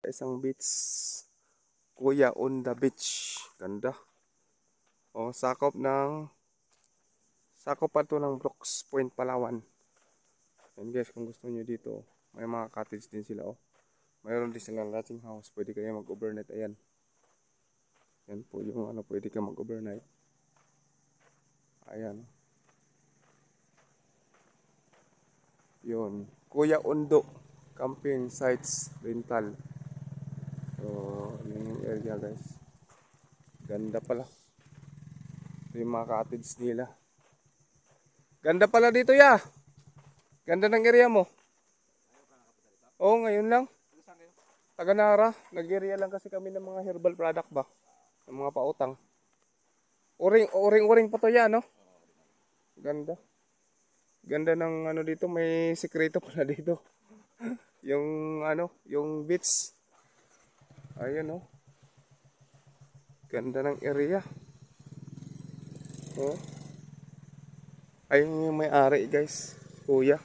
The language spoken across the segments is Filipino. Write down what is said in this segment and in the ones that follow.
Isang beach. Kuya on the beach. Ganda. O, sakop pa to ng Brooks Point, Palawan. Yan guys, kung gusto nyo dito, may mga cottage din sila. Oh. Mayroon din silang lodging house. Pwede kayo mag-overnight. Ayan. Yan po yung pwede kayo mag-overnight. Ayan. Yun. Kuya Undo. Camping sites rental. So, yun yung area guys. Ganda pala. Ito yung mga cottage nila. Ganda pala dito ya. Ganda ng area mo. Oo, ngayon lang. Taga Nara. Nag-area lang kasi kami ng mga herbal product ba. Ng mga pautang. Uring pa to ya, no? Ganda. Ganda ng dito. May sekreto pala dito. Yung beach. Ayun, oh. Ganda ng area. Oh. Ayun yung may-ari guys. Kuya.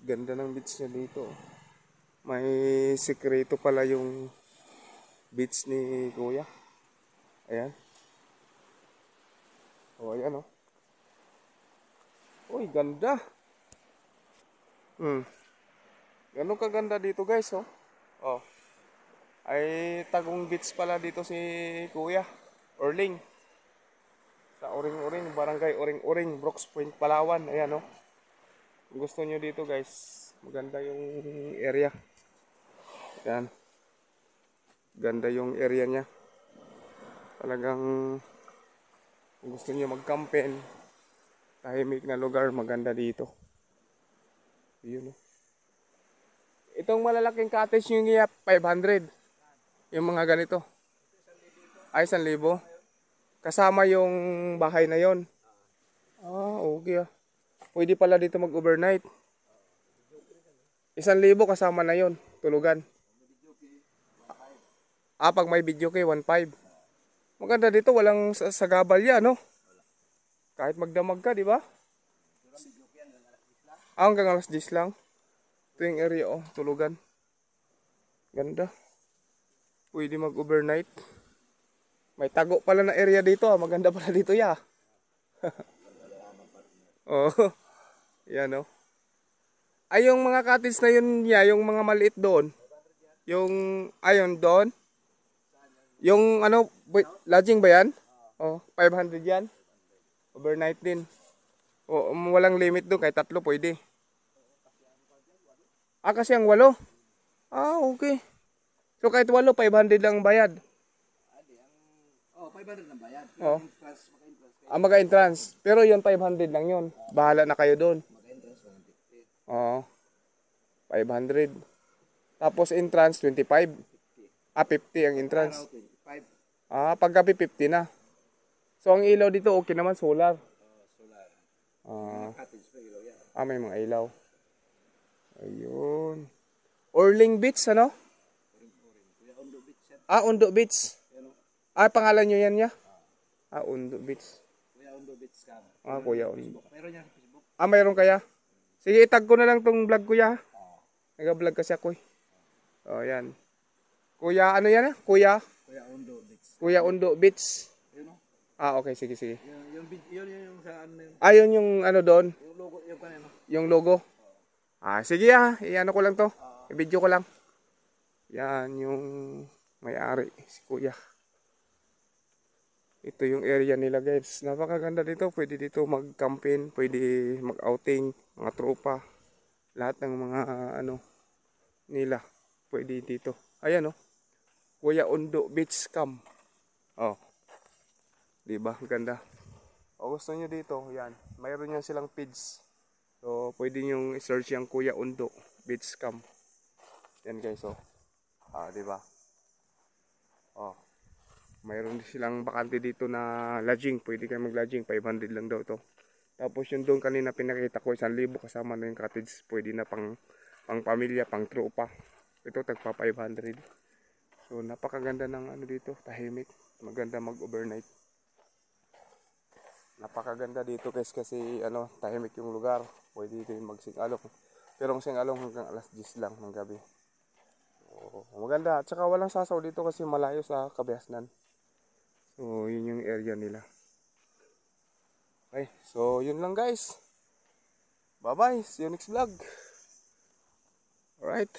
Ganda ng beach niya dito. May sekreto pala yung beach ni Kuya. Ayan. Oh, ayan oh. Uy, ganda. Ganun kaganda dito guys oh. Oh. Ay tagong beach pala dito si Kuya. Orling. Sa Uring-Uring, Barangay Uring-Uring, Brooks Point, Palawan. Ayan oh. Kung gusto nyo dito guys, maganda yung area. Ayan. Ganda yung area niya. Talagang kung gusto niyo mag-camping, tahimik na lugar, maganda dito. Yun. Itong malalaking cottage yung 500. Yung mga ganito. Ay, 1,000. Kasama yung bahay na yon. Ah, okay ah. Pwede pala dito mag-overnight. 1,000 kasama na yon, tulugan. Ah, pag may video kay 1,500. Maganda dito, walang sagabal yan, no? Kahit magdamag ka, di ba? Ah, hanggang alas 10 lang. Ito yung area, oh, tulugan. Ganda. Pwede mag-overnight. May tago pala na area dito, ah. Maganda pala dito, ya. Oh, yan, oh. Ay, yung mga cottage na yun, ya, yung mga maliit doon. Yung, ayon doon. Yung, lodging ba yan? Oh, 500 yan. Overnight din. O, walang limit doon, kahit 3 pwede. Ah, kasi ang 8. Ah, okay. So kahit 8, 500 lang bayad. Oh, 500 lang bayad. Oh. Ah, maka-entrance. Pero yon 500 lang yon. Bahala na kayo doon. Maka-entrance 150. Oo. 500. Tapos entrance 25. Ah, 50 ang entrance. 25. Ah, paggabi 50 na. So ang ilaw dito okay naman, solar. Solar. Ah, Cottage pa ilaw yan. ah, may mga ilaw. Ayun. Orling Beach, ano? Kuya Undo Beach yan. Ah, Undo Beach. Yan o. Ah, pangalan nyo yan niya? Ah, Undo Beach. Kuya Undo Beach ka. Ah, Kuya Undo. Meron yan sa Facebook. Ah, mayroon kaya? Sige, itag ko na lang tong vlog ko ya. Nag-vlog kasi ako eh. Oh, yan. Kuya, ano yan? Kuya? Kuya Undo Beach. Kuya Undo Beach. Yun o. Ah, okay, sige, sige. Yun yung sa ano yun. Ah, yun yung doon. Yung logo, yung kanino. Yung logo. Ah, sige ah. I-ano ko lang to. I-video ko lang. Yan yung may-ari, si Kuya. Ito yung area nila guys. Napakaganda dito. Pwede dito mag-camping. Pwede mag-outing. Mga tropa. Lahat ng mga nila. Pwede dito. Ayan oh. Kuya Undo Beach Camp. Oh. Diba? Ganda. O gusto nyo dito. Yan. Mayroon yan silang page. So pwede nyo i-search yung Kuya Undo Beach Camp. Yan guys oh. Ah, diba? Oh. Mayroon din silang bakante dito na lodging. Pwede kayo mag-lodging. 500 lang daw to. Tapos yung doon kanina pinakita ko 1,000 kasama na yung cottage. Pwede na pang pamilya, pang tropa. Ito tagpa 500. So napakaganda ng dito. Tahimik. Maganda mag-overnight. Napakaganda dito guys kasi tahimik yung lugar. Pwede din mag-singalong. Pero ang singalong hanggang alas 10 lang ng gabi. Oo, maganda. At saka walang sasaw dito kasi malayo sa Kabiasnan. So, yun yung area nila. Okay, so yun lang guys. Bye-bye. See you next vlog. Alright.